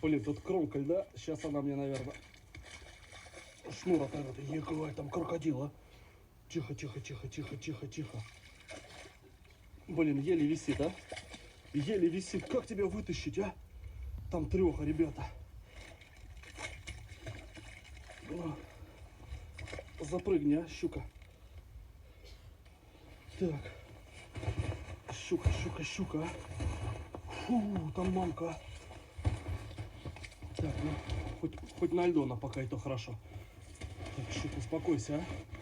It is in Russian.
Блин, тут кромка льда. Сейчас она мне, наверное, шнур оторвет. Егой, там крокодила. Тихо, тихо, тихо, тихо, тихо, тихо. Блин, еле висит, а? Еле висит. Как тебя вытащить, а? Там треха, ребята. Запрыгни, а, щука. Так. Щука, щука, щука. Фу, там мамка. Так, ну, хоть на льду она пока, и то хорошо. Так, щука, успокойся, а.